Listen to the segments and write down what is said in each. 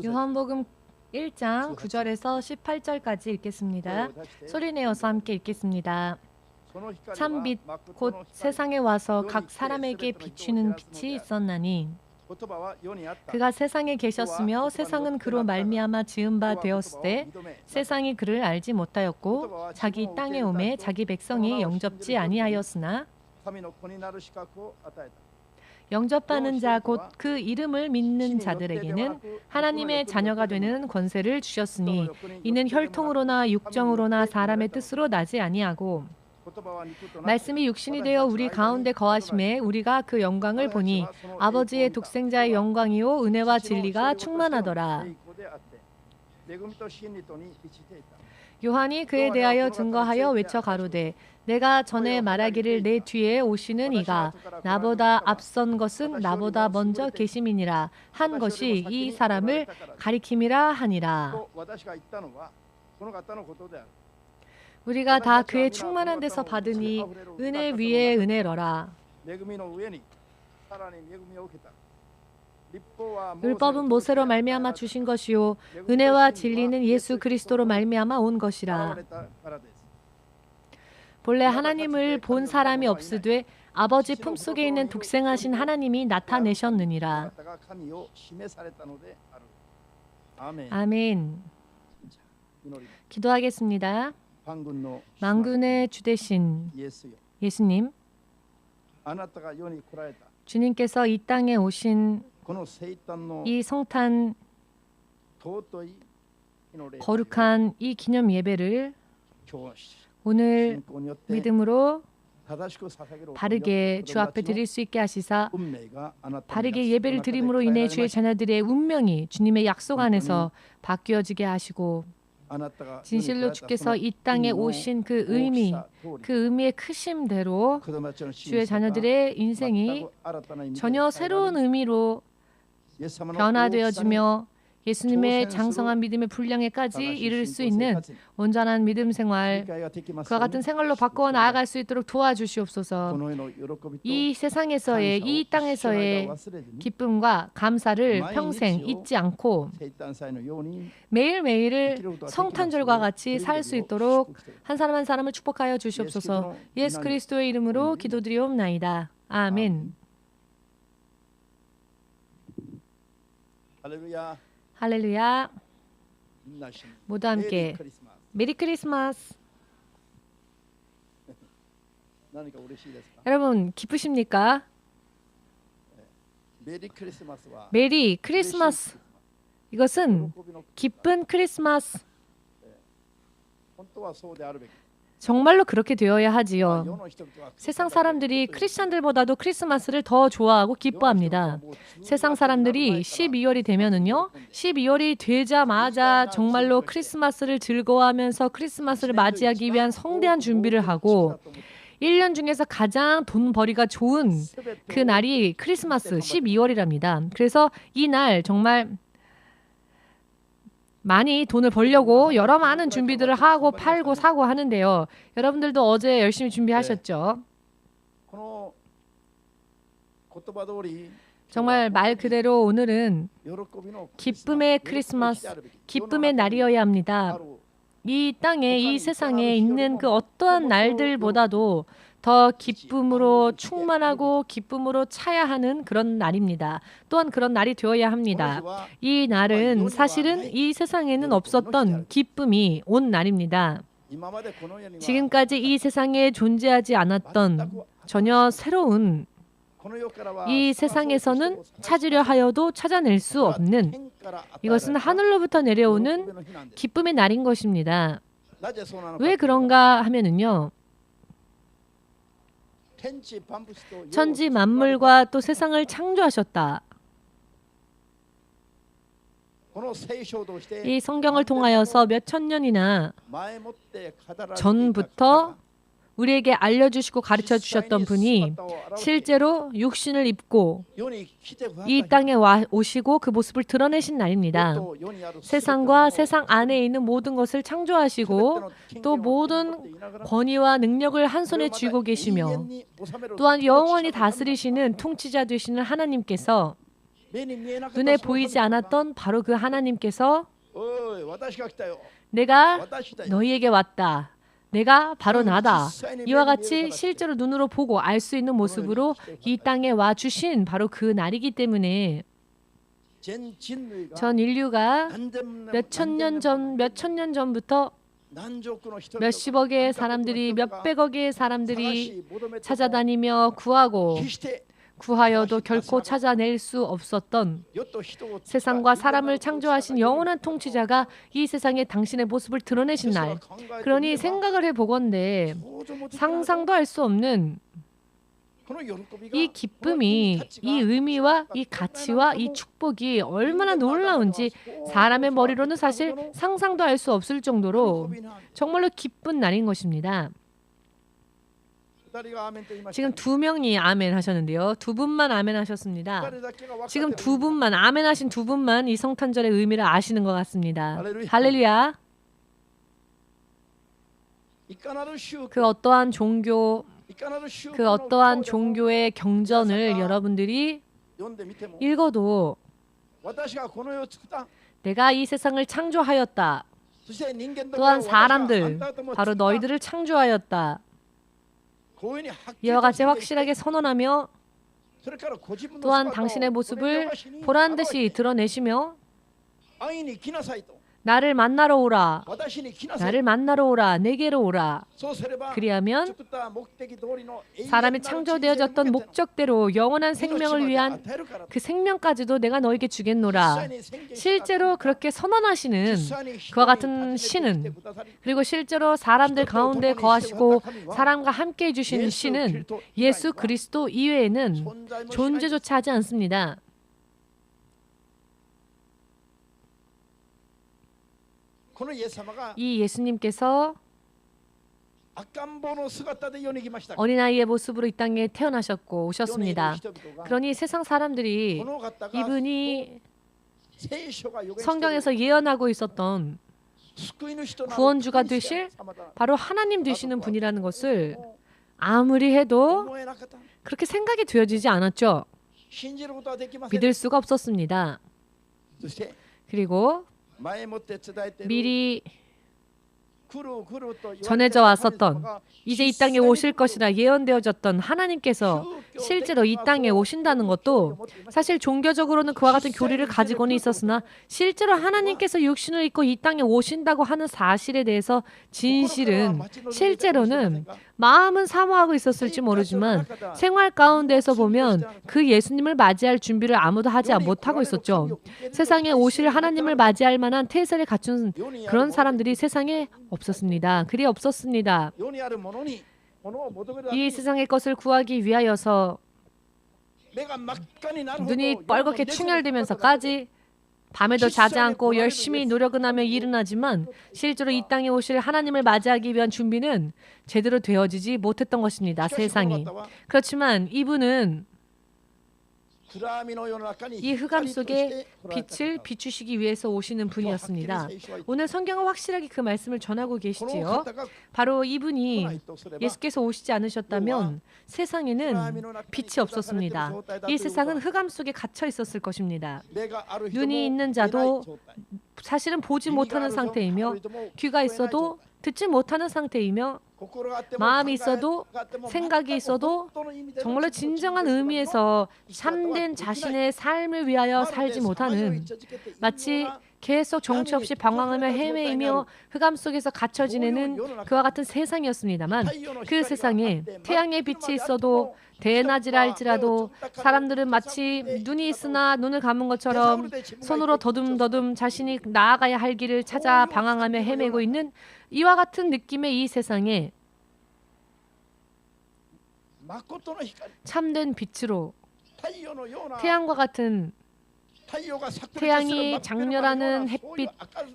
요한복음 1장 9절에서 18절까지 읽겠습니다. 소리내어서 함께 읽겠습니다. 참빛 곧 세상에 와서 각 사람에게 비추는 빛이 있었나니 그가 세상에 계셨으며 세상은 그로 말미암아 지은 바 되었을 때 세상이 그를 알지 못하였고 자기 땅에 오매 자기 백성이 영접지 아니하였으나 영접하는 자 곧 그 이름을 믿는 자들에게는 하나님의 자녀가 되는 권세를 주셨으니 이는 혈통으로나 육정으로나 사람의 뜻으로 나지 아니하고 말씀이 육신이 되어 우리 가운데 거하심에 우리가 그 영광을 보니 아버지의 독생자의 영광이요 은혜와 진리가 충만하더라. 요한이 그에 대하여 증거하여 외쳐 가로되 내가 전에 말하기를 내 뒤에 오시는 이가 나보다 앞선 것은 나보다 먼저 계심이니라 한 것이 이 사람을 가리킴이라 하니라. 우리가 다 그의 충만한 데서 받으니 은혜 위에 은혜로라. 율법은 모세로 말미암아 주신 것이요 은혜와 진리는 예수 그리스도로 말미암아 온 것이라. 본래 하나님을 본 사람이 없으되 아버지 품속에 있는 독생하신 하나님이 나타내셨느니라. 아멘. 기도하겠습니다. 만군의 주 되신 예수님, 주님께서 이 땅에 오신 이 성탄 거룩한 이 기념 예배를 오늘 믿음으로 바르게 주 앞에 드릴 수 있게 하시사 바르게 예배를 드림으로 인해 주의 자녀들의 운명이 주님의 약속 안에서 바뀌어지게 하시고 진실로 주께서 이 땅에 오신 그 의미의 크심대로 주의 자녀들의 인생이 전혀 새로운 의미로 변화되어지며 예수님의 장성한 믿음의 분량에까지 이를 수 있는 온전한 믿음 생활, 그와 같은 생활로 바꾸어 나아갈 수 있도록 도와주시옵소서. 이 세상에서의, 이 땅에서의 기쁨과 감사를 평생 잊지 않고 매일매일을 성탄절과 같이 살 수 있도록 한 사람 한 사람을 축복하여 주시옵소서. 예수 그리스도의 이름으로 기도드리옵나이다. 아멘. 할렐루야. 할렐루야. 모두 함께 메리 크리스마스. 여러분 기쁘십니까? 메리 크리스마스. 이것은 기쁜 크리스마스. 정말로 그렇게 되어야 하지요. 세상 사람들이 크리스찬들보다도 크리스마스를 더 좋아하고 기뻐합니다. 세상 사람들이 12월이 되면은요, 12월이 되자마자 정말로 크리스마스를 즐거워하면서 크리스마스를 맞이하기 위한 성대한 준비를 하고 1년 중에서 가장 돈벌이가 좋은 그 날이 크리스마스 12월이랍니다. 그래서 이 날 정말 많이 돈을 벌려고 여러 많은 준비들을 하고 팔고 사고 하는데요. 여러분들도 어제 열심히 준비하셨죠? 정말 말 그대로 오늘은 기쁨의 크리스마스, 기쁨의 날이어야 합니다. 이 땅에, 이 세상에 있는 그 어떠한 날들보다도 더 기쁨으로 충만하고 기쁨으로 차야 하는 그런 날입니다. 또한 그런 날이 되어야 합니다. 이 날은 사실은 이 세상에는 없었던 기쁨이 온 날입니다. 지금까지 이 세상에 존재하지 않았던 전혀 새로운 이 세상에서는 찾으려 하여도 찾아낼 수 없는 이것은 하늘로부터 내려오는 기쁨의 날인 것입니다. 왜 그런가 하면은요. 천지 만물과 또 세상을 창조하셨다. 이 성경을 통하여서 몇 천 년이나 전부터 우리에게 알려주시고 가르쳐 주셨던 분이 실제로 육신을 입고 이 땅에 오시고 그 모습을 드러내신 날입니다. 세상과 세상 안에 있는 모든 것을 창조하시고 또 모든 권위와 능력을 한 손에 쥐고 계시며 또한 영원히 다스리시는 통치자 되시는 하나님께서 눈에 보이지 않았던 바로 그 하나님께서 내가 너희에게 왔다. 내가 바로 나다. 이와 같이 실제로 눈으로 보고 알 수 있는 모습으로 이 땅에 와 주신 바로 그 날이기 때문에 전 인류가 몇천 년 전부터 몇십억의 사람들이 몇백억의 사람들이 찾아다니며 구하여도 결코 찾아낼 수 없었던 세상과 사람을 창조하신 영원한 통치자가 이 세상에 당신의 모습을 드러내신 날. 그러니 생각을 해보건대 상상도 할 수 없는 이 기쁨이, 이 의미와 이 가치와 이 축복이 얼마나 놀라운지 사람의 머리로는 사실 상상도 할 수 없을 정도로 정말로 기쁜 날인 것입니다. 지금 2명이 아멘 하셨는데요. 2분만 아멘 하셨습니다. 지금 2분만 아멘 하신 2분만 이 성탄절의 의미를 아시는 것 같습니다. 할렐루야. 그 어떠한 종교의 경전을 여러분들이 읽어도 내가 이 세상을 창조하였다. 또한 사람들, 바로 너희들을 창조하였다. 이와 같이 확실하게 선언하며 또한 당신의 모습을 보란듯이 드러내시며 나를 만나러 오라. 나를 만나러 오라. 내게로 오라. 그리하면 사람이 창조되어졌던 목적대로 영원한 생명을 위한 그 생명까지도 내가 너에게 주겠노라. 실제로 그렇게 선언하시는 그와 같은 신은, 그리고 실제로 사람들 가운데 거하시고 사람과 함께 해주신 신은 예수 그리스도 이외에는 존재조차 하지 않습니다. 이 예수님께서 어린아이의 모습으로 이 땅에 태어나셨고 오셨습니다. 그러니 세상 사람들이 이분이 성경에서 예언하고 있었던 구원주가 되실 바로 하나님 되시는 분이라는 것을 아무리 해도 그렇게 생각이 되어지지 않았죠. 믿을 수가 없었습니다. 그리고 미리 전해져 왔었던, 이제 이 땅에 오실 것이라 예언되어졌던 하나님께서 실제로 이 땅에 오신다는 것도 사실 종교적으로는 그와 같은 교리를 가지고는 있었으나 실제로 하나님께서 육신을 입고 이 땅에 오신다고 하는 사실에 대해서 진실은 실제로는 마음은 사모하고 있었을지 모르지만 생활 가운데서 보면 그 예수님을 맞이할 준비를 아무도 하지 못하고 있었죠. 세상에 오실 하나님을 맞이할 만한 태세를 갖춘 그런 사람들이 세상에 없었습니다. 그리 없었습니다. 이 세상의 것을 구하기 위하여서 눈이 뻘겋게 충혈되면서까지 밤에도 자지 않고 열심히 노력은 하며 일은 하지만 실제로 이 땅에 오실 하나님을 맞이하기 위한 준비는 제대로 되어지지 못했던 것입니다. 세상이. 그렇지만 이분은 이 흑암 속에 빛을 비추시기 위해서 오시는 분이었습니다. 오늘 성경은 확실하게 그 말씀을 전하고 계시지요. 바로 이분이 예수께서 오시지 않으셨다면 세상에는 빛이 없었습니다. 이 세상은 흑암 속에 갇혀 있었을 것입니다. 눈이 있는 자도 사실은 보지 못하는 상태이며 귀가 있어도 듣지 못하는 상태이며 마음이 있어도 생각이 있어도 정말로 진정한 의미에서 참된 자신의 삶을 위하여 살지 못하는, 마치 계속 정처 없이 방황하며 헤매이며 흑암 속에서 갇혀 지내는 그와 같은 세상이었습니다만, 그 세상에 태양의 빛이 있어도 대낮이라 할지라도 사람들은 마치 눈이 있으나 눈을 감은 것처럼 손으로 더듬더듬 자신이 나아가야 할 길을 찾아 방황하며 헤매고 있는 이와 같은 느낌의 이 세상에 참된 빛으로 태양과 같은, 태양이 장렬하는 햇빛,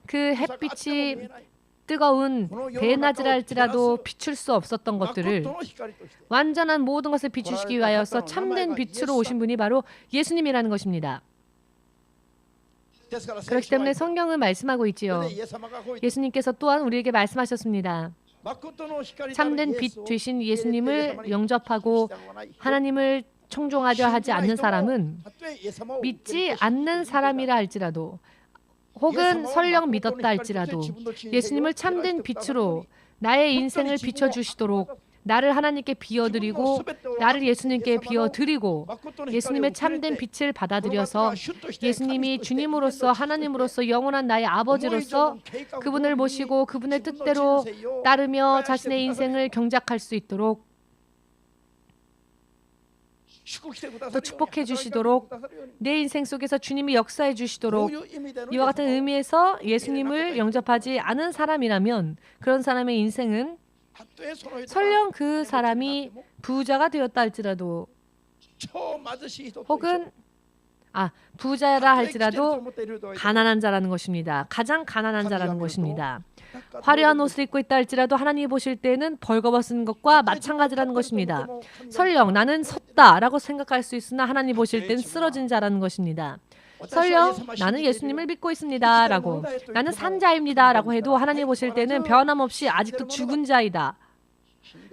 그 햇빛이 뜨거운 대낮이라 할지라도 비출 수 없었던 것들을 완전한 모든 것을 비추시기 위하여서 참된 빛으로 오신 분이 바로 예수님이라는 것입니다. 그렇기 때문에 성경은 말씀하고 있지요. 예수님께서 또한 우리에게 말씀하셨습니다. 참된 빛 되신 예수님을 영접하고 하나님을 청종하려 하지 않는 사람은 믿지 않는 사람이라 할지라도 혹은 설령 믿었다 할지라도 예수님을 참된 빛으로 나의 인생을 비춰주시도록 나를 하나님께 비워드리고 나를 예수님께 비워드리고 예수님의 참된 빛을 받아들여서 예수님이 주님으로서 하나님으로서 영원한 나의 아버지로서 그분을 모시고 그분의 뜻대로 따르며 자신의 인생을 경작할 수 있도록 또 축복해 주시도록 내 인생 속에서 주님이 역사해 주시도록 이와 같은 의미에서 예수님을 영접하지 않은 사람이라면 그런 사람의 인생은 설령 그 사람이 부자가 되었다 할지라도 혹은 부자라 할지라도 가난한 자라는 것입니다. 가장 가난한 자라는 것입니다. 화려한 옷을 입고 있다 할지라도 하나님이 보실 때는 벌거벗은 것과 마찬가지라는 것입니다. 설령 나는 섰다라고 생각할 수 있으나 하나님 보실 때는 쓰러진 자라는 것입니다. 설령 나는 예수님을 믿고 있습니다 라고 나는 산 자입니다 라고 해도 하나님 보실 때는 변함없이 아직도 죽은 자이다.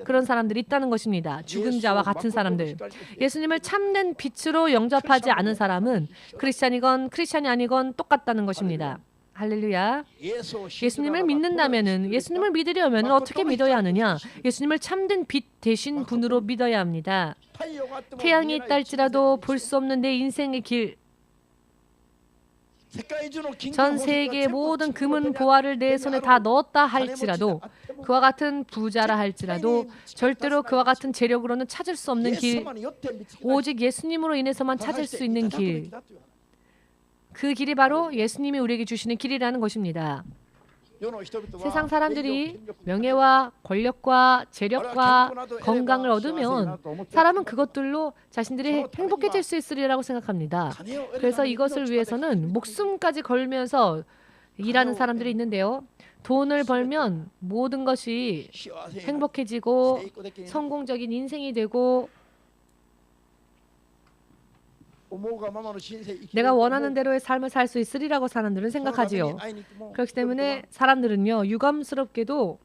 그런 사람들이 있다는 것입니다. 죽은 자와 같은 사람들. 예수님을 참된 빛으로 영접하지 않은 사람은 크리스찬이건 크리스찬이 아니건 똑같다는 것입니다. 할렐루야. 예수님을 믿는다면은 예수님을 믿으려면 어떻게 믿어야 하느냐? 예수님을 참된 빛 되신 분으로 믿어야 합니다. 태양이 있다 할지라도 볼 수 없는 내 인생의 길, 전 세계의 모든 금은 보화를 내 손에 다 넣었다 할지라도 그와 같은 부자라 할지라도 절대로 그와 같은 재력으로는 찾을 수 없는 길, 오직 예수님으로 인해서만 찾을 수 있는 길, 그 길이 바로 예수님이 우리에게 주시는 길이라는 것입니다. 세상 사람들이 명예와 권력과 재력과 건강을 얻으면 사람은 그것들로 자신들이 행복해질 수 있으리라고 생각합니다. 그래서 이것을 위해서는 목숨까지 걸면서 일하는 사람들이 있는데요. 돈을 벌면 모든 것이 행복해지고 성공적인 인생이 되고 내가 원하는 대로의 삶을 살 수 있으리라고 사람들은 생각하지요. 그렇기 때문에 사람들은요, 유감스럽게도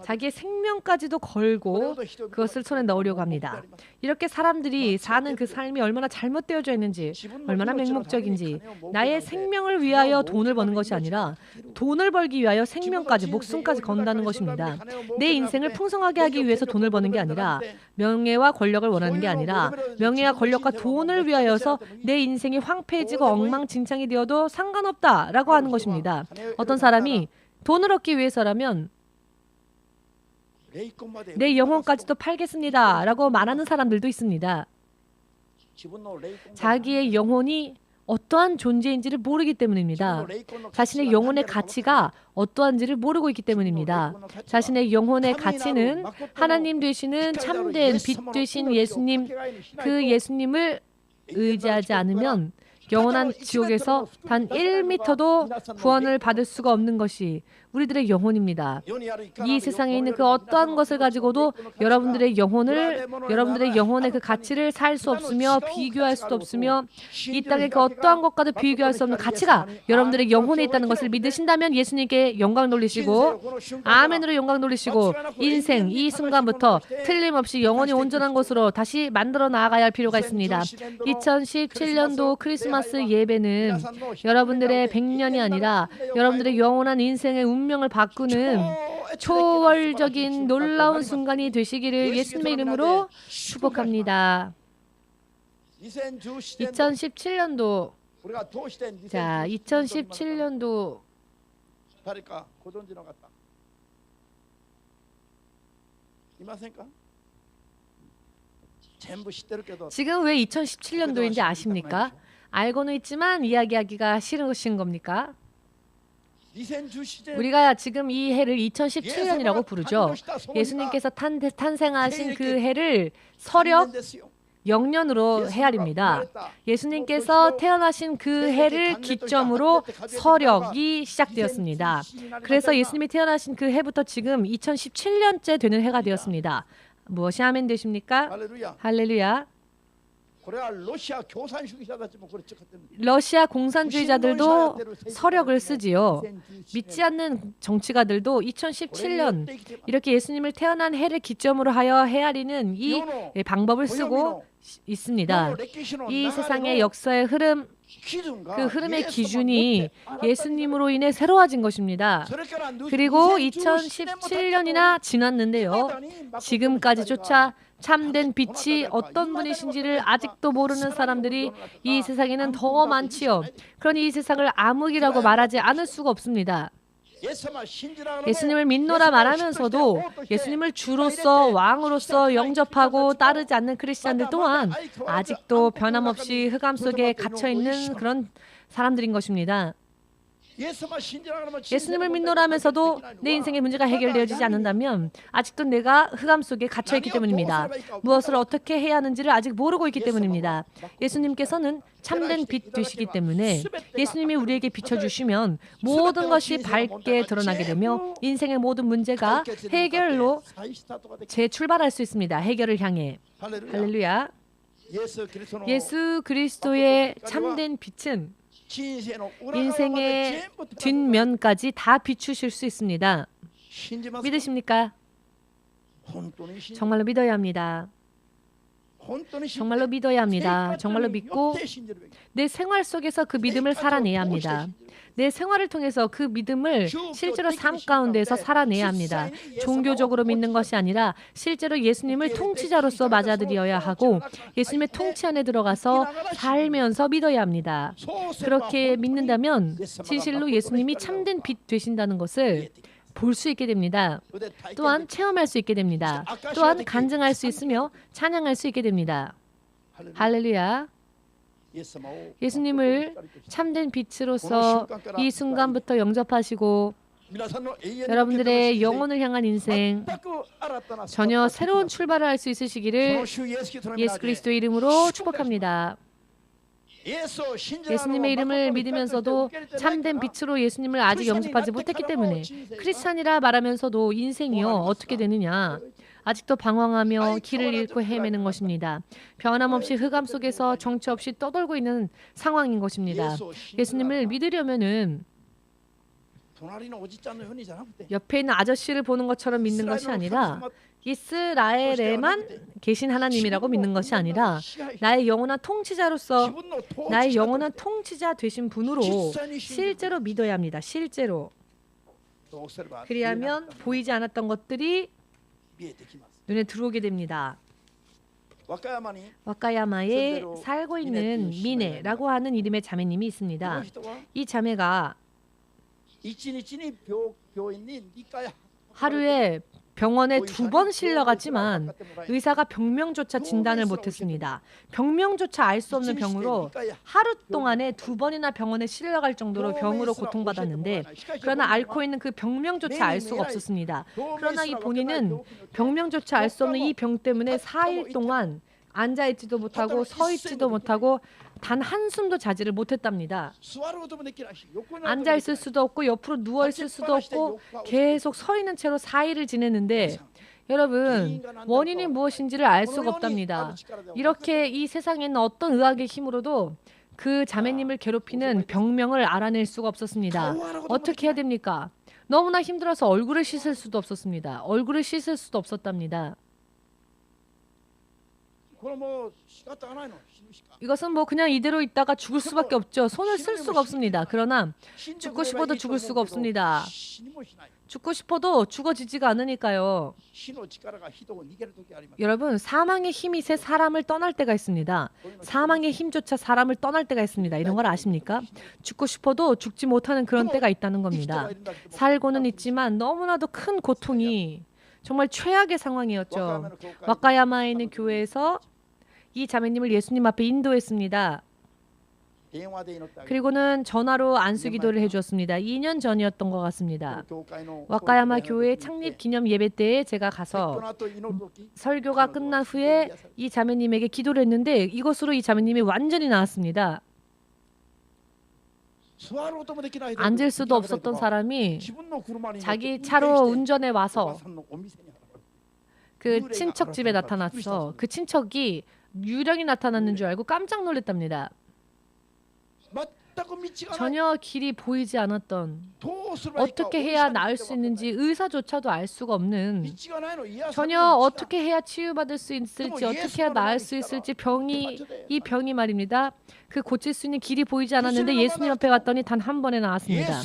자기의 생명까지도 걸고 그것을 손에 넣으려고 합니다. 이렇게 사람들이 사는 그 삶이 얼마나 잘못되어져 있는지, 얼마나 맹목적인지, 나의 생명을 위하여 돈을 버는 것이 아니라 돈을 벌기 위하여 생명까지, 목숨까지 건다는 것입니다. 내 인생을 풍성하게 하기 위해서 돈을 버는 게 아니라, 명예와 권력을 원하는 게 아니라 명예와 권력과 돈을 위하여서 내 인생이 황폐해지고 엉망진창이 되어도 상관없다라고 하는 것입니다. 어떤 사람이 돈을 얻기 위해서라면 내 영혼까지도 팔겠습니다 라고 말하는 사람들도 있습니다. 자기의 영혼이 어떠한 존재인지를 모르기 때문입니다. 자신의 영혼의 가치가 어떠한지를 모르고 있기 때문입니다. 자신의 영혼의 가치는 하나님 되시는 참된 빛 되신 예수님, 그 예수님을 의지하지 않으면 영원한 지옥에서 단 1m도 구원을 받을 수가 없는 것이 우리들의 영혼입니다. 이 세상에 있는 그 어떠한 것을 가지고도 여러분들의 영혼의 그 가치를 살 수 없으며 비교할 수도 없으며 이 땅의 그 어떠한 것과도 비교할 수 없는 가치가 여러분들의 영혼에 있다는 것을 믿으신다면 예수님께 영광 돌리시고 아멘으로 영광 돌리시고 인생 이 순간부터 틀림없이 영혼이 온전한 것으로 다시 만들어 나아가야 할 필요가 있습니다. 2017년도 크리스마스 예배는 여러분들의 100년이 아니라 여러분들의 영원한 인생의 운명을 바꾸는 초월적인 놀라운 순간이 되시기를 예수님의 이름으로 축복합니다. 2017년도 2017년도 지금 왜 2017년도인지 아십니까? 알고는 있지만 이야기하기가 싫으신 겁니까? 우리가 지금 이 해를 2017년이라고 부르죠. 예수님께서 탄생하신 그 해를 서력 영년으로 헤아립니다. 예수님께서 태어나신 그 해를 기점으로 서력이 시작되었습니다. 그래서 예수님이 태어나신 그 해부터 지금 2017년째 되는 해가 되었습니다. 무엇이 아멘 되십니까? 할렐루야. 러시아 공산주의자들도 서력을 쓰지요. 믿지 않는 정치가들도 2017년 이렇게 예수님을 태어난 해를 기점으로 하여 헤아리는 이 방법을 쓰고 있습니다. 이 세상의 역사의 흐름, 그 흐름의 기준이 예수님으로 인해 새로워진 것입니다. 그리고 2017년이나 지났는데요. 지금까지조차 참된 빛이 어떤 분이신지를 아직도 모르는 사람들이 이 세상에는 더 많지요. 그러니 이 세상을 암흑이라고 말하지 않을 수가 없습니다. 예수님을 믿노라 말하면서도 예수님을 주로서 왕으로서 영접하고 따르지 않는 크리스찬들 또한 아직도 변함없이 흑암 속에 갇혀있는 그런 사람들인 것입니다. 예수님을 믿노라 하면서도 내 인생의 문제가 해결되어지지 않는다면 아직도 내가 흑암 속에 갇혀있기 때문입니다. 무엇을 어떻게 해야 하는지를 아직 모르고 있기 때문입니다. 예수님께서는 참된 빛 되시기 때문에 예수님이 우리에게 비춰주시면 모든 것이 밝게 드러나게 되며 인생의 모든 문제가 해결로 재출발할 수 있습니다. 해결을 향해. 할렐루야. 예수 그리스도의 참된 빛은 인생의 뒷면까지 다 비추실 수 있습니다. 믿으십니까? 정말로 믿어야 합니다. 정말로 믿어야 합니다. 정말로 믿고 내 생활 속에서 그 믿음을 살아내야 합니다. 내 생활을 통해서 그 믿음을 실제로 삶 가운데서 살아내야 합니다. 종교적으로 믿는 것이 아니라 실제로 예수님을 통치자로서 맞아들여야 하고 예수님의 통치 안에 들어가서 살면서 믿어야 합니다. 그렇게 믿는다면 진실로 예수님이 참된 빛 되신다는 것을 볼 수 있게 됩니다. 또한 체험할 수 있게 됩니다. 또한 간증할 수 있으며 찬양할 수 있게 됩니다. 할렐루야. 예수님을 참된 빛으로서 이 순간부터 영접하시고 여러분들의 영혼을 향한 인생 전혀 새로운 출발을 할 수 있으시기를 예수 그리스도의 이름으로 축복합니다. 예수님의 이름을 믿으면서도 참된 빛으로 예수님을 아직 영접하지 못했기 때문에 크리스찬이라 말하면서도 인생이요 어떻게 되느냐 아직도 방황하며 길을 잃고 헤매는 것입니다. 변함없이 흑암 속에서 정처 없이 떠돌고 있는 상황인 것입니다. 예수님을 믿으려면은 옆에 있는 아저씨를 보는 것처럼 믿는 것이 아니라 이스라엘에만 계신 하나님이라고 믿는 것이 아니라 나의 영원한 통치자로서 나의 영원한 통치자 되신 분으로 실제로 믿어야 합니다. 실제로. 그리하면 보이지 않았던 것들이 눈에 들어오게 됩니다. 와카야마에 살고 있는 미네라고 하는 이름의 자매님이 있습니다. 이 자매가 하루에 병원에 2번 실려갔지만 의사가 병명조차 진단을 못했습니다. 병명조차 알 수 없는 병으로 하루 동안에 2번이나 병원에 실려갈 정도로 병으로 고통받았는데 그러나 앓고 있는 그 병명조차 알 수가 없었습니다. 그러나 이 본인은 병명조차 알 수 없는 이 병 때문에 4일 동안 앉아있지도 못하고 서있지도 못하고 단 한숨도 자지를 못했답니다. 앉아있을 수도 없고 옆으로 누워있을 수도 없고 계속 서 있는 채로 4일을 지냈는데 여러분 원인이 무엇인지를 알 수가 없답니다. 이렇게 이 세상에 있는 어떤 의학의 힘으로도 그 자매님을 괴롭히는 병명을 알아낼 수가 없었습니다. 어떻게 해야 됩니까? 너무나 힘들어서 얼굴을 씻을 수도 없었습니다. 얼굴을 씻을 수도 없었답니다. 이것은 뭐 그냥 이대로 있다가 죽을 수밖에 없죠. 손을 쓸 수가 없습니다. 그러나 죽고 싶어도 죽을 수가 없습니다. 죽고 싶어도 죽어지지가 않으니까요. 여러분 사망의 힘이 새 사람을 떠날 때가 있습니다. 사망의 힘조차 사람을 떠날 때가 있습니다. 이런 걸 아십니까? 죽고 싶어도 죽지 못하는 그런 때가 있다는 겁니다. 살고는 있지만 너무나도 큰 고통이 정말 최악의 상황이었죠. 와카야마에 있는 교회에서 이 자매님을 예수님 앞에 인도했습니다. 그리고는 전화로 안수 기도를 해주었습니다. 2년 전이었던 것 같습니다. 와카야마 교회 창립 기념 예배 때에 제가 가서 설교가 끝난 후에 이 자매님에게 기도를 했는데 이것으로 이 자매님이 완전히 나았습니다. 앉을 수도 없었던 사람이 자기 차로 운전해 와서 그 친척 집에 나타났어. 그 친척이 유령이 나타났는 줄 알고 깜짝 놀랐답니다. 전혀 길이 보이지 않았던, 어떻게 해야 나을 수 있는지 의사조차도 알 수가 없는, 전혀 어떻게 해야 치유받을 수 있을지, 어떻게 해야 나을 수 있을지, 이 병이 말입니다. 그 고칠 수 있는 길이 보이지 않았는데 예수님 앞에 갔더니 단 한 번에 나았습니다.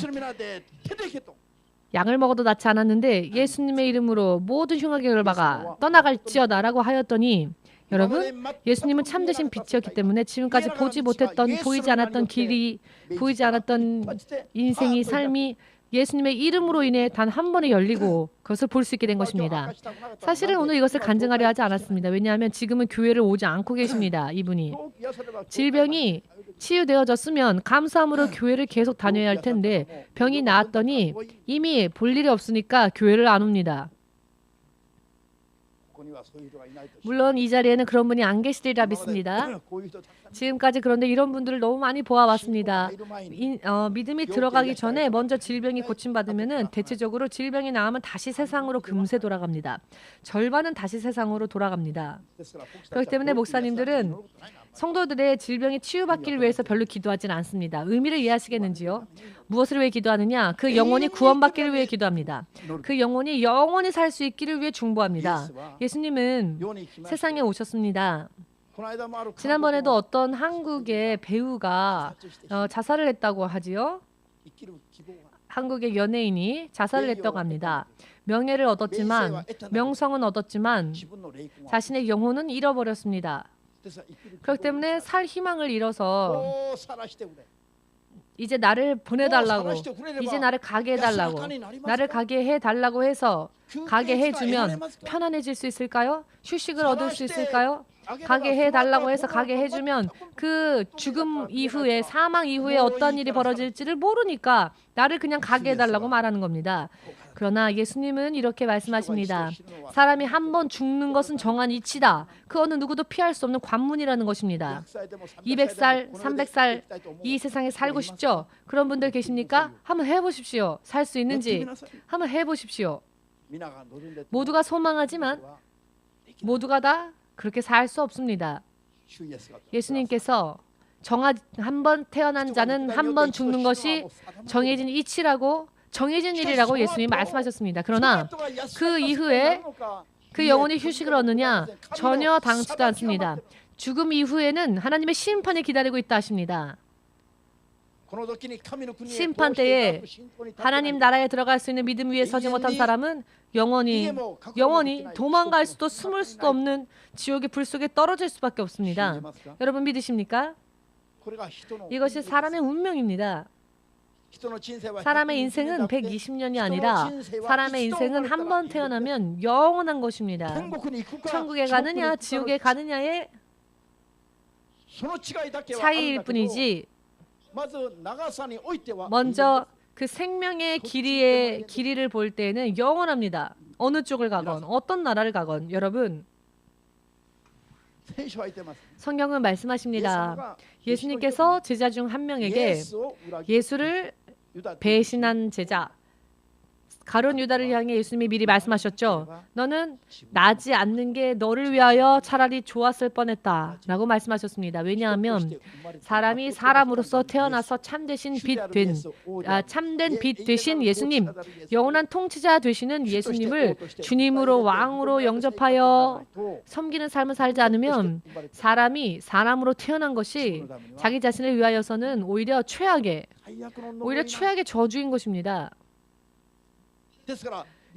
약을 먹어도 낫지 않았는데 예수님의 이름으로 모든 흉악의 결과가 떠나갈지어다라고 하였더니, 여러분, 예수님은 참되신 빛이었기 때문에 지금까지 보지 못했던, 보이지 않았던 길이, 보이지 않았던 인생이, 삶이 예수님의 이름으로 인해 단 한 번에 열리고 그것을 볼 수 있게 된 것입니다. 사실은 오늘 이것을 간증하려 하지 않았습니다. 왜냐하면 지금은 교회를 오지 않고 계십니다. 이분이 질병이 치유되어졌으면 감사함으로 교회를 계속 다녀야 할 텐데 병이 나았더니 이미 볼 일이 없으니까 교회를 안 옵니다. 물론 이 자리에는 그런 분이 안 계시리라 믿습니다. 지금까지 그런데 이런 분들을 너무 많이 보아왔습니다. 믿음이 들어가기 전에 먼저 질병이 고침받으면 대체적으로 질병이 나으면 다시 세상으로 금세 돌아갑니다. 절반은 다시 세상으로 돌아갑니다. 그렇기 때문에 목사님들은 성도들의 질병이 치유받기를 위해서 별로 기도하지는 않습니다. 의미를 이해하시겠는지요? 무엇을 위해 기도하느냐? 그 영혼이 구원받기를 위해 기도합니다. 그 영혼이 영원히 살 수 있기를 위해 중보합니다. 예수님은 세상에 오셨습니다. 지난번에도 어떤 한국의 배우가 자살을 했다고 하지요. 한국의 연예인이 자살을 했다고 합니다. 명예를 얻었지만, 명성은 얻었지만 자신의 영혼은 잃어버렸습니다. 그렇기 때문에 살 희망을 잃어서 이제 나를 보내달라고, 이제 나를 가게 해달라고, 나를 가게 해달라고 해서 가게 해주면 편안해질 수 있을까요? 휴식을 얻을 수 있을까요? 가게 해달라고 해서 가게 해주면 그 죽음 이후에, 사망 이후에 어떤 일이 벌어질지를 모르니까 나를 그냥 가게 해달라고 말하는 겁니다. 그러나 예수님은 이렇게 말씀하십니다. 사람이 한 번 죽는 것은 정한 이치다. 그 어느 누구도 피할 수 없는 관문이라는 것입니다. 200살, 300살 이 세상에 살고 싶죠? 그런 분들 계십니까? 한번 해보십시오. 살 수 있는지 한번 해보십시오. 모두가 소망하지만 모두가 다 그렇게 살 수 없습니다. 예수님께서 한 번 태어난 자는 한 번 죽는 것이 정해진 이치라고, 정해진 일이라고 예수님이 말씀하셨습니다. 그러나 그 이후에 그 영혼이 휴식을 얻느냐? 전혀 당치도 않습니다. 죽음 이후에는 하나님의 심판이 기다리고 있다 하십니다. 심판 때에 하나님 나라에 들어갈 수 있는 믿음 위에 서지 못한 사람은 영원히 도망갈 수도 숨을 수도 없는 지옥의 불 속에 떨어질 수밖에 없습니다. 여러분 믿으십니까? 이것이 사람의 운명입니다. 사람의 인생은 120년이 아니라 사람의 인생은 한 번 태어나면 영원한 것입니다. 천국에 가느냐 지옥에 가느냐의 차이일 뿐이지, 먼저 그 생명의 길이를 볼 때는 영원합니다. 어느 쪽을 가건 어떤 나라를 가건. 여러분, 성경은 말씀하십니다. 예수님께서 제자 중 한 명에게 예수를 배신한 제자 가룟 유다를 향해 예수님이 미리 말씀하셨죠. 너는 나지 않는 게 너를 위하여 차라리 좋았을 뻔했다 라고 말씀하셨습니다. 왜냐하면 사람이 사람으로서 태어나서 참된 빛 되신 예수님, 영원한 통치자 되시는 예수님을 주님으로 왕으로 영접하여 섬기는 삶을 살지 않으면 사람이 사람으로 태어난 것이 자기 자신을 위하여서는 오히려 최악의 저주인 것입니다.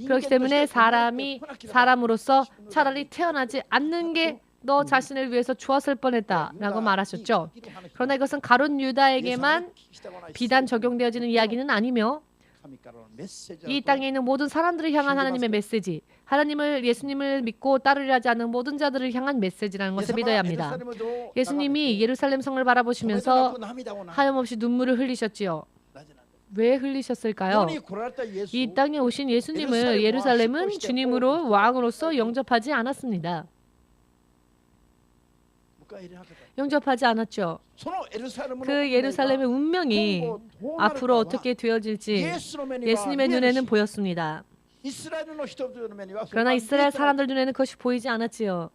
그렇기 때문에 사람이 사람으로서 차라리 태어나지 않는 게 너 자신을 위해서 좋았을 뻔했다 라고 말하셨죠. 그러나 이것은 가룟 유다에게만 비단 적용되어지는 이야기는 아니며 이 땅에 있는 모든 사람들을 향한 하나님의 메시지, 예수님을 믿고 따르려 하지 않는 모든 자들을 향한 메시지라는 것을 믿어야 합니다. 예수님이 예루살렘 성을 바라보시면서 하염없이 눈물을 흘리셨지요. 왜 흘리셨을까요? 이 땅에 오신 예수님을 예루살렘은 주님으로 왕으로서 영접하지 않았습니다. 영접하지 않았죠. 그 예루살렘의 운명이 앞으로 어떻게 되어질지 예수님의 눈에는 보였습니다. 그러나 이스라엘 사람들 눈에는 그것이 보이지 않았지요.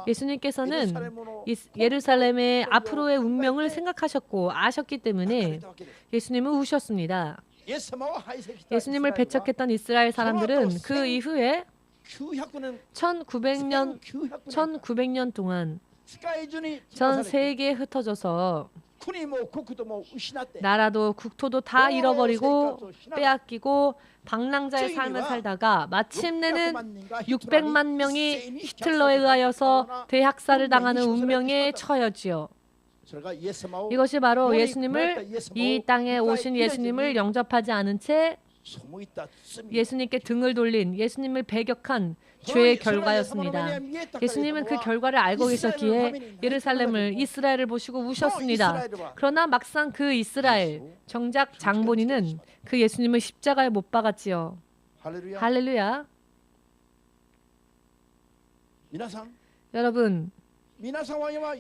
예수님께서는 예루살렘의 앞으로의 운명을 생각하셨고 아셨기 때문에 예수님은 우셨습니다. 예수님을 배척했던 이스라엘 사람들은 그 이후에 1900년 동안 전 세계에 흩어져서 나라도 국토도 다 잃어버리고 빼앗기고 방랑자의 삶을 살다가 마침내는 600만 명이 히틀러에 의하여서 대학살을 당하는 운명에 처하지요. 이것이 바로 예수님을, 이 땅에 오신 예수님을 영접하지 않은 채 예수님께 등을 돌린, 예수님을 배격한 죄의 결과였습니다. 예수님은 그 결과를 알고 계셨기에 예루살렘을, 이스라엘을 보시고 우셨습니다. 그러나 막상 그 이스라엘, 정작 장본인은 그 예수님을 십자가에 못 박았지요. 할렐루야.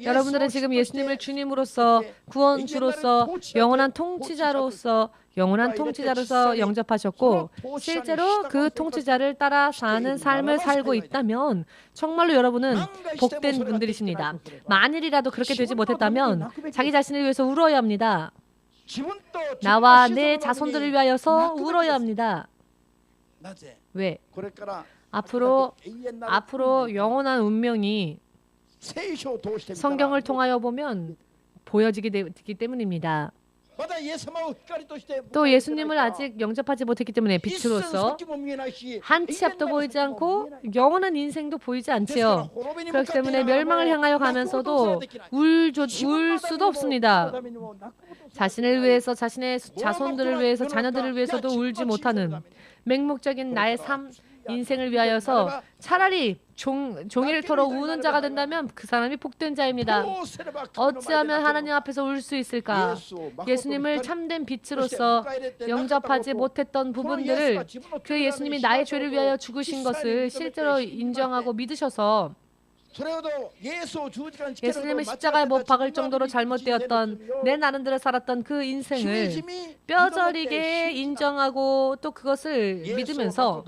여러분들은 지금 예수님을 주님으로서, 구원주로서, 영원한 통치자로서 영접하셨고 실제로 그 통치자를 따라 사는 삶을 살고 있다면 정말로 여러분은 복된 분들이십니다. 만일이라도 그렇게 되지 못했다면 자기 자신을 위해서 울어야 합니다. 나와 내 자손들을 위하여서 울어야 합니다. 왜? 앞으로 영원한 운명이 성경을 통하여 보면 보여지게 되기 때문입니다. 또 예수님을 아직 영접하지 못했기 때문에 빛으로서 한 치 앞도 보이지 않고 영원한 인생도 보이지 않지요. 그렇기 때문에 멸망을 향하여 가면서도 울 수도 없습니다. 자신을 위해서, 자신의 자손들을 위해서, 자녀들을 위해서도 울지 못하는 맹목적인 나의 삶, 인생을 위하여서 차라리 종일토록 우는 자가 된다면 그 사람이 복된 자입니다. 어찌하면 하나님 앞에서 울 수 있을까? 예수님을 참된 빛으로서 영접하지 못했던 부분들을 그 예수님이 나의 죄를 위하여 죽으신 것을 실제로 인정하고 믿으셔서 예수님을 십자가에 못 박을 정도로 잘못되었던 내 나름대로 살았던 그 인생을 뼈저리게 인정하고 또 그것을 믿으면서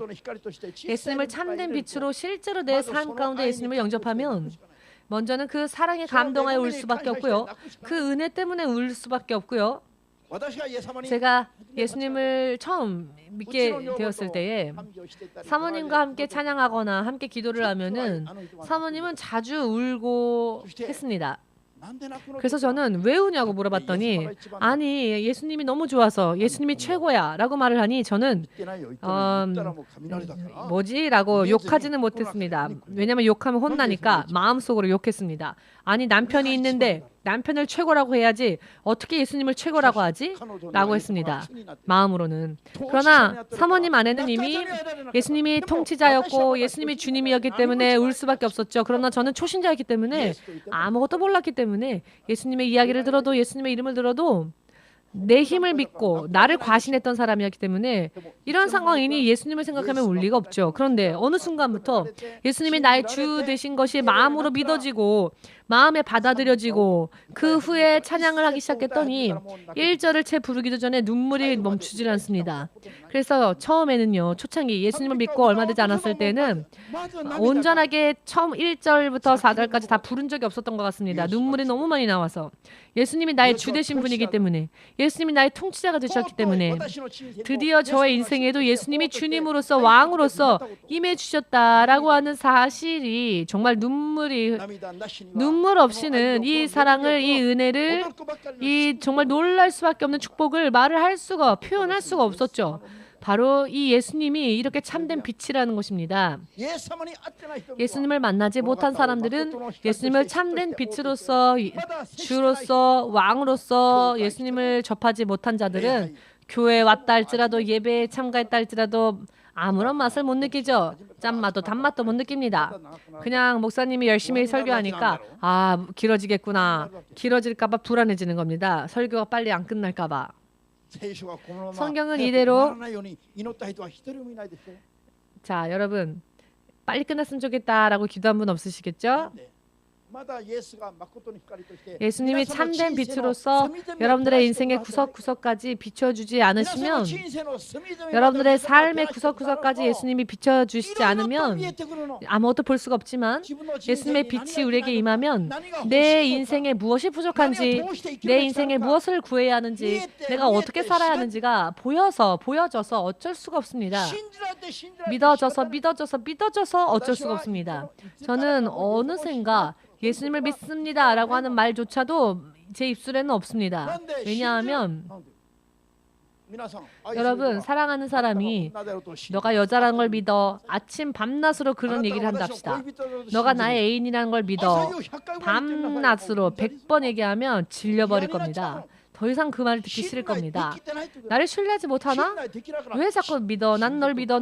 예수님을 참된 빛으로 실제로 내 삶 가운데 예수님을 영접하면 먼저는 그 사랑에 감동하여 울 수밖에 없고요. 그 은혜 때문에 울 수밖에 없고요. 제가 예수님을 처음 믿게 되었을 때에 사모님과 함께 찬양하거나 함께 기도를 하면은 사모님은 자주 울고 했습니다. 그래서 저는 왜 우냐고 물어봤더니 아니 예수님이 너무 좋아서 예수님이 최고야 라고 말을 하니 저는 뭐지? 라고 욕하지는 못했습니다. 왜냐하면 욕하면 혼나니까 마음속으로 욕했습니다. 아니 남편이 있는데 남편을 최고라고 해야지 어떻게 예수님을 최고라고 하지? 라고 했습니다. 마음으로는. 그러나 사모님 안에는 이미 예수님이 통치자였고 예수님이 주님이었기 때문에 울 수밖에 없었죠. 그러나 저는 초신자였기 때문에 아무것도 몰랐기 때문에 예수님의 이야기를 들어도 예수님의 이름을 들어도 내 힘을 믿고 나를 과신했던 사람이었기 때문에 이런 상황이니 예수님을 생각하면 울 리가 없죠. 그런데 어느 순간부터 예수님이 나의 주 되신 것이 마음으로 믿어지고 마음에 받아들여지고 그 후에 찬양을 하기 시작했더니 1절을 채 부르기도 전에 눈물이 멈추질 않습니다. 그래서 처음에는요. 초창기 예수님을 믿고 얼마 되지 않았을 때는 온전하게 처음 1절부터 4절까지 다 부른 적이 없었던 것 같습니다. 눈물이 너무 많이 나와서 예수님이 나의 주 되신 분이기 때문에 예수님이 나의 통치자가 되셨기 때문에 드디어 저의 인생에도 예수님이 주님으로서 왕으로서 임해 주셨다라고 하는 사실이 정말 눈물 없이는 이 사랑을 이 은혜를 이 정말 놀랄 수밖에 없는 축복을 말을 할 수가 표현할 수가 없었죠. 바로 이 예수님이 이렇게 참된 빛이라는 것입니다. 예수님을 만나지 못한 사람들은 예수님을 참된 빛으로서 주로서 왕으로서 예수님을 접하지 못한 자들은 교회에 왔다 할지라도 예배에 참가했다 할지라도 아무런 맛을 못 느끼죠. 짠맛도 단맛도 못 느낍니다. 그냥 목사님이 열심히 설교하니까 아 길어지겠구나. 길어질까 봐 불안해지는 겁니다. 설교가 빨리 안 끝날까 봐. 성경은 이대로 자 여러분 빨리 끝났으면 좋겠다라고 기도한 분 없으시겠죠? 예수님이 참된 빛으로서 여러분들의 인생의 구석구석까지 비춰주지 않으시면, 여러분들의 삶의 구석구석까지 예수님이 비춰주시지 않으면 아무것도 볼 수가 없지만, 예수님의 빛이 우리에게 임하면 내 인생에 무엇이 부족한지, 내 인생에 무엇을 구해야 하는지, 내가 어떻게 살아야 하는지가 보여져서 어쩔 수가 없습니다. 믿어져서 어쩔 수가 없습니다. 저는 어느샌가 예수님을 믿습니다 라고 하는 말조차도 제 입술에는 없습니다. 왜냐하면 여러분, 사랑하는 사람이 너가 여자라는 걸 믿어, 아침 밤낮으로 그런 얘기를 한답시다. 너가 나의 애인이라는 걸 믿어, 밤낮으로 100번 얘기하면 질려버릴 겁니다. 더 이상 그 말을 듣기 싫을 겁니다. 나를 신뢰하지 못하나? 왜 자꾸 믿어? 난 널 믿어.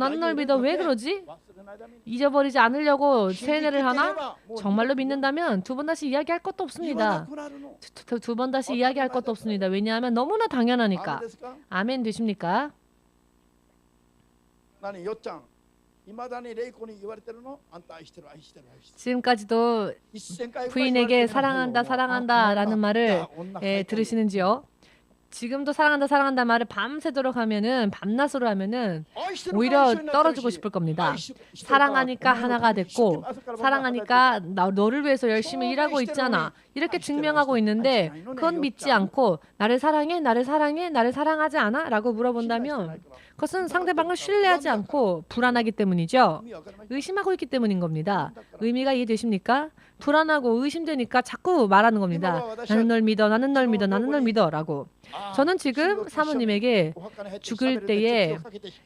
왜 그러지? 잊어버리지 않으려고 세뇌를 하나? 정말로 믿는다면 두 번 다시 이야기할 것도 없습니다. 두 번 다시 이야기할 것도 없습니다. 왜냐하면 너무나 당연하니까. 아멘 되십니까? 지금까지도 부인에게 사랑한다 라는 말을 들으시는지요? 지금도 사랑한다 말을 밤새도록 하면은, 밤낮으로 하면은 오히려 떨어지고 싶을 겁니다. 사랑하니까 하나가 됐고, 사랑하니까 너를 위해서 열심히 일하고 있잖아, 이렇게 증명하고 있는데, 그건 믿지 않고 나를 사랑하지 않아? 라고 물어본다면 그것은 상대방을 신뢰하지 않고 불안하기 때문이죠. 의심하고 있기 때문인 겁니다. 의미가 이해되십니까? 불안하고 의심되니까 자꾸 말하는 겁니다. 나는 널 믿어 라고. 저는 지금 사모님에게 죽을 때에,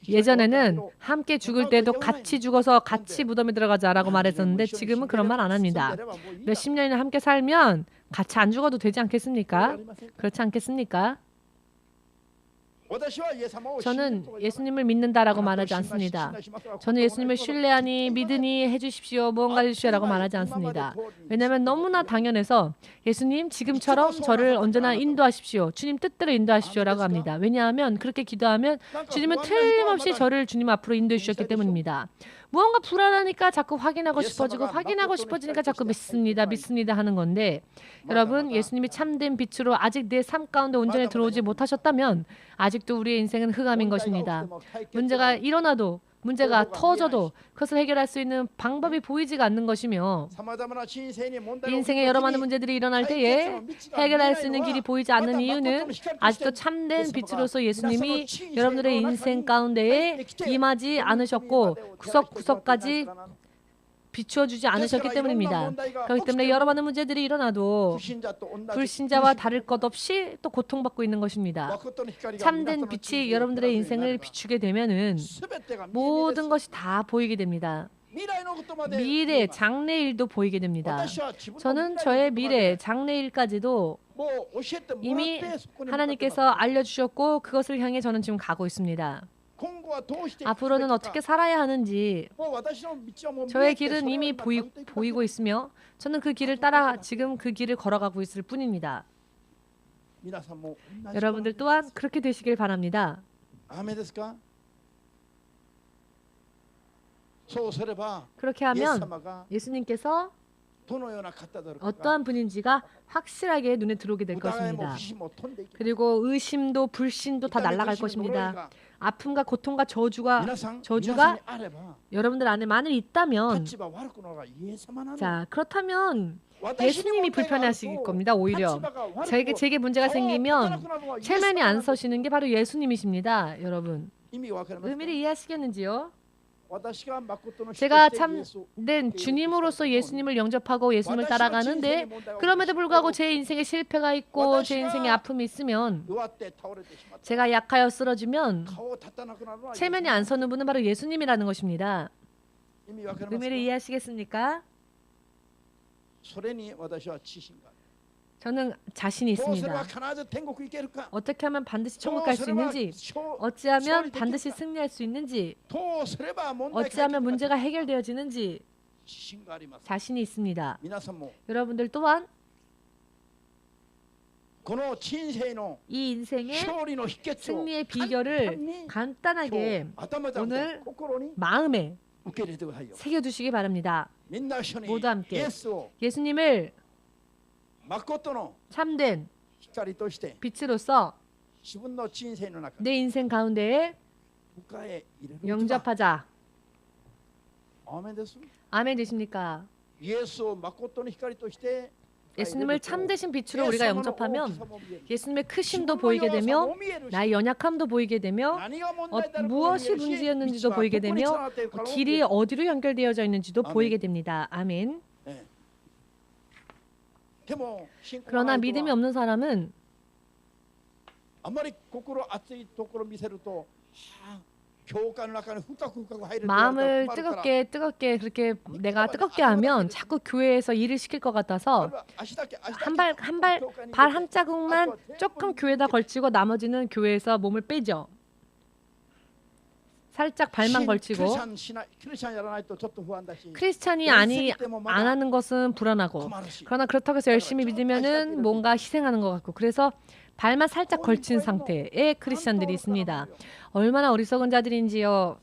예전에는 함께 죽을 때도 같이 죽어서 같이 무덤에 들어가자라고 말했었는데 지금은 그런 말 안 합니다. 몇십 년이나 함께 살면 같이 안 죽어도 되지 않겠습니까? 그렇지 않겠습니까? 저는 예수님을 믿는다라고 말하지 않습니다. 저는 예수님을 신뢰하니, 믿으니 해주십시오, 무언가 해주시오라고 말하지 않습니다. 왜냐하면 너무나 당연해서 예수님 지금처럼 저를 언제나 인도하십시오, 주님 뜻대로 인도하십시오라고 합니다. 왜냐하면 그렇게 기도하면 주님은 틀림없이 저를 주님 앞으로 인도해 주셨기 때문입니다. 무언가 불안하니까 자꾸 확인하고 싶어지니까 자꾸 믿습니다 하는 건데, 여러분, 예수님이 참된 빛으로 아직 내 삶 가운데 온전히 들어오지 못하셨다면 아직도 우리의 인생은 흑암인 것입니다. 문제가 일어나도, 문제가 터져도 그것을 해결할 수 있는 방법이 보이지가 않는 것이며, 인생에 여러 많은 문제들이 일어날 때에 해결할 수 있는 길이 보이지 않는 이유는 아직도 참된 빛으로서 예수님이 여러분들의 인생 가운데에 임하지 않으셨고 구석구석까지 비추어주지 않으셨기 때문입니다. 그렇기 때문에 여러 많은 문제들이 일어나도 불신자와 다를 것 없이 또 고통받고 있는 것입니다. 참된 빛이 여러분들의 인생을 비추게 되면은 모든 것이 다 보이게 됩니다. 미래, 장래일도 보이게 됩니다. 저는 저의 미래, 장래일까지도 이미 하나님께서 알려주셨고 그것을 향해 저는 지금 가고 있습니다. 앞으로는 어떻게 살아야 하는지 저의 길은 이미 보이고 있으며 저는 그 길을 따라 지금 그 길을 걸어가고 있을 뿐입니다. 여러분들 또한 그렇게 되시길 바랍니다. 그렇게 하면 예수님께서 어떠한 분인지가 확실하게 눈에 들어오게 될 것입니다. 그리고 의심도 불신도 다 날아갈 것입니다. 아픔과 고통과 저주가 여러분들 안에 만일 있다면, 자, 그렇다면 예수님이 불편하실 겁니다. 오히려 제게 문제가 생기면 체면이 안 서시는 게 바로 예수님이십니다. 여러분, 의미를 이해하시겠는지요? 제가 참된 주님으로서 예수님을 영접하고 예수님을 따라가는데, 그럼에도 불구하고 제 인생에 실패가 있고 제 인생에 아픔이 있으면, 제가 약하여 쓰러지면 체면이 안 서는 분은 바로 예수님이라는 것입니다. 의미를 이해하시겠습니까? 저는 자신이 있습니다. 어떻게 하면 반드시 천국 갈 수 있는지, 어찌하면 반드시 승리할 수 있는지, 어찌하면 문제가 해결되어지는지 자신이 있습니다. 여러분들 또한 이 인생의 승리의 비결을 간단하게 오늘 마음에 새겨두시기 바랍니다. 모두 함께 예수님을 참된 빛으로서 내 인생 가운데에 영접하자. 아멘 되십니까? 예수님을 참되신 빛으로 우리가 영접하면 예수님의 크심도 보이게 되며 나의 연약함도 보이게 되며 무엇이 문제였는지도 보이게 되며 길이 어디로 연결되어져 있는지도 보이게 됩니다. 아멘. 그러나 믿음이 없는 사람은 마음을 뜨겁게 그렇게 내가 뜨겁게 하면 자꾸 교회에서 일을 시킬 것 같아서 발 한 자국만 조금 교회에다 걸치고 나머지는 교회에서 몸을 빼죠. 살짝 발만 걸치고 크리스찬이 안 하는 것은 불안하고 그러나 그렇다고 해서 열심히 믿으면은 뭔가 희생하는 것 같고 그래서 발만 살짝 걸친 상태의 크리스찬들이 있습니다. 얼마나 어리석은 자들인지요.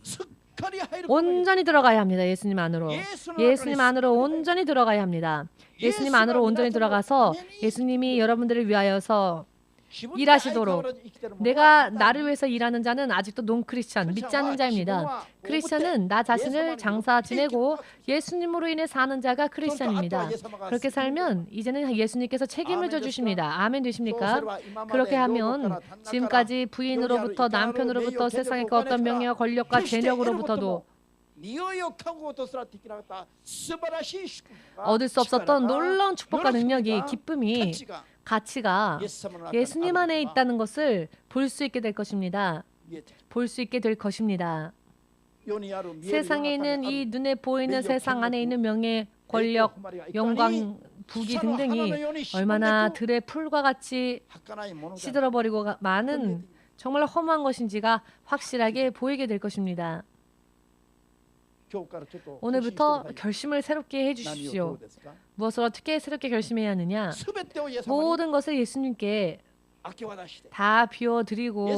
온전히 들어가야 합니다. 예수님 안으로. 예수님 안으로 온전히 들어가야 합니다. 예수님 안으로 온전히 들어가서 예수님이 여러분들을 위하여서 일하시도록 내가 나를 위해서 일하는 자는 아직도 논크리스찬, 믿지 않는 자입니다. 크리스찬은 나 자신을 장사 지내고 예수님으로 인해 사는 자가 크리스찬입니다. 그렇게 살면 이제는 예수님께서 책임을 져주십니다. 아멘 되십니까? 그렇게 하면 지금까지 부인으로부터 남편으로부터 세상의 그 어떤 명예와 권력과 재력으로부터도 얻을 수 없었던 놀라운 축복과 능력이 기쁨이 가치가 예수님 안에 있다는 것을 볼 수 있게 될 것입니다. 볼 수 있게 될 것입니다. 세상에 있는 이 눈에 보이는 세상 안에 있는 명예, 권력, 영광, 부귀 등등이 얼마나 들의 풀과 같이 시들어버리고 많은 정말 허무한 것인지가 확실하게 보이게 될 것입니다. 오늘부터 결심을 새롭게 해주십시오. 무엇을 어떻게 새롭게 결심해야 하느냐? 모든 것을 예수님께 다 비워드리고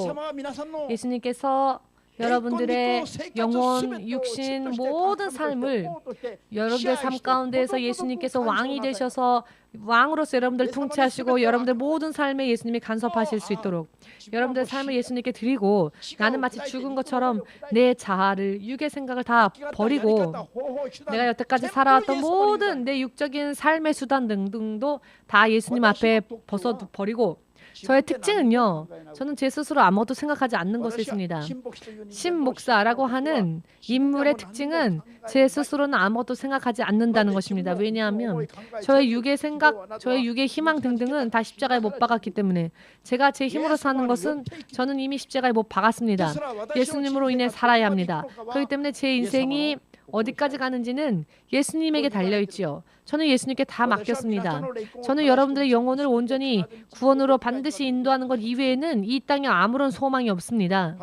예수님께서 여러분들의 영혼, 육신, 모든 삶을 여러분들 삶 가운데에서 예수님께서 왕이 되셔서 왕으로서 여러분들 통치하시고 여러분들 모든 삶에 예수님이 간섭하실 수 있도록 여러분들 삶을 예수님께 드리고 나는 마치 죽은 것처럼 내 자아를 육의 생각을 다 버리고 내가 여태까지 살아왔던 모든 내 육적인 삶의 수단 등등도 다 예수님 앞에 벗어버리고 저의 특징은요. 저는 제 스스로 아무것도 생각하지 않는 것이 있습니다. 신 목사라고 하는 인물의 특징은 제 스스로는 아무것도 생각하지 않는다는 것입니다. 왜냐하면 저의 육의 생각, 저의 육의 희망 등등은 다 십자가에 못 박았기 때문에 제가 제 힘으로 사는 것은 저는 이미 십자가에 못 박았습니다. 예수님으로 인해 살아야 합니다. 그렇기 때문에 제 인생이 어디까지 가는지는 예수님에게 달려있지요. 저는 예수님께 다 맡겼습니다. 저는 여러분들의 영혼을 온전히 구원으로 반드시 인도하는 것 이외에는 이 땅에 아무런 소망이 없습니다.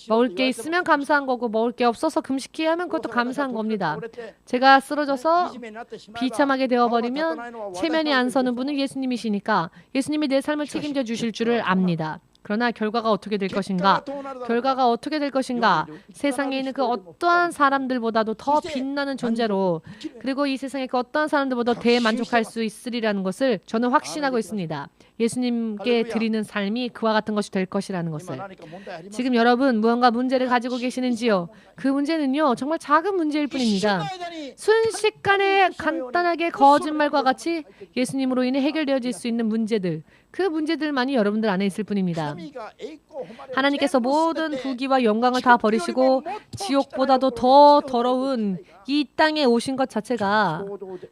먹을 게 있으면 감사한 거고 먹을 게 없어서 금식해야 하면 그것도 감사한 겁니다. 제가 쓰러져서 비참하게 되어버리면 체면이 안 서는 분은 예수님이시니까 예수님이 내 삶을 책임져 주실 줄을 압니다. 그러나 결과가 어떻게 될 것인가? 결과가 어떻게 될 것인가? 세상에 있는 그 어떠한 사람들보다도 더 빛나는 존재로 그리고 이 세상의 그 어떠한 사람들보다 대만족할 수 있으리라는 것을 저는 확신하고 있습니다. 예수님께 드리는 삶이 그와 같은 것이 될 것이라는 것을. 지금 여러분 무언가 문제를 가지고 계시는지요? 그 문제는요. 정말 작은 문제일 뿐입니다. 순식간에 간단하게 거짓말과 같이 예수님으로 인해 해결되어질 수 있는 문제들. 그 문제들만이 여러분들 안에 있을 뿐입니다. 하나님께서 모든 부귀와 영광을 다 버리시고 지옥보다도 더 더러운 이 땅에 오신 것 자체가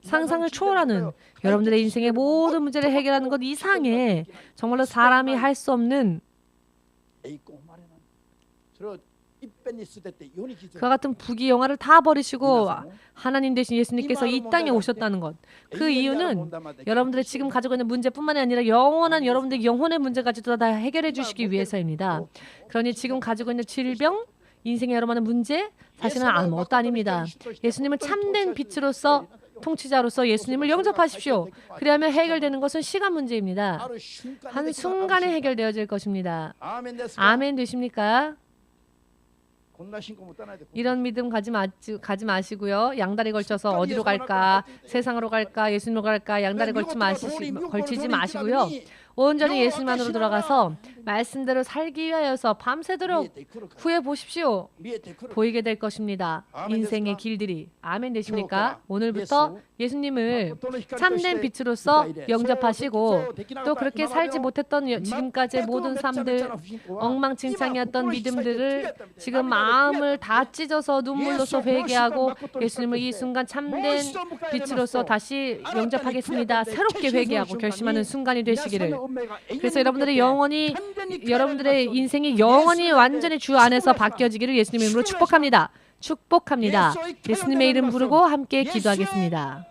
상상을 초월하는 여러분들의 인생의 모든 문제를 해결하는 것 이상의 정말로 사람이 할 수 없는 그와 같은 부귀 영화를 다 버리시고 하나님 되신 예수님께서 이 땅에 오셨다는 것. 그 이유는 여러분들의 지금 가지고 있는 문제뿐만이 아니라 영원한 여러분들의 영혼의 문제까지도 다 해결해 주시기 위해서입니다. 그러니 지금 가지고 있는 질병, 인생의 여러 많은 문제 사실은 아무것도 아닙니다. 예수님은 참된 빛으로서 통치자로서 예수님을 영접하십시오. 그리하면 해결되는 것은 시간 문제입니다. 한순간에 해결되어질 것입니다. 아멘 되십니까? 이런 믿음 가지 마시고요. 양다리 걸쳐서 어디로 갈까? 세상으로 갈까? 예수님으로 갈까? 양다리 걸치지 마시고요. 온전히 예수님만으로 돌아가서 말씀대로 살기 위하여서 밤새도록 구해 보십시오. 보이게 될 것입니다. 인생의 길들이. 아멘 되십니까? 오늘부터 예수님을 참된 빛으로서 영접하시고 또 그렇게 살지 못했던 지금까지의 모든 삶들, 엉망진창이었던 믿음들을 지금 마음을 다 찢어서 눈물로서 회개하고 예수님을 이 순간 참된 빛으로서 다시 영접하겠습니다. 새롭게 회개하고 결심하는 순간이 되시기를. 그래서 여러분들의 인생이 영원히 완전히 주 안에서 바뀌어지기를 예수님의 이름으로 축복합니다. 축복합니다. 예수님의 이름 부르고 함께 기도하겠습니다.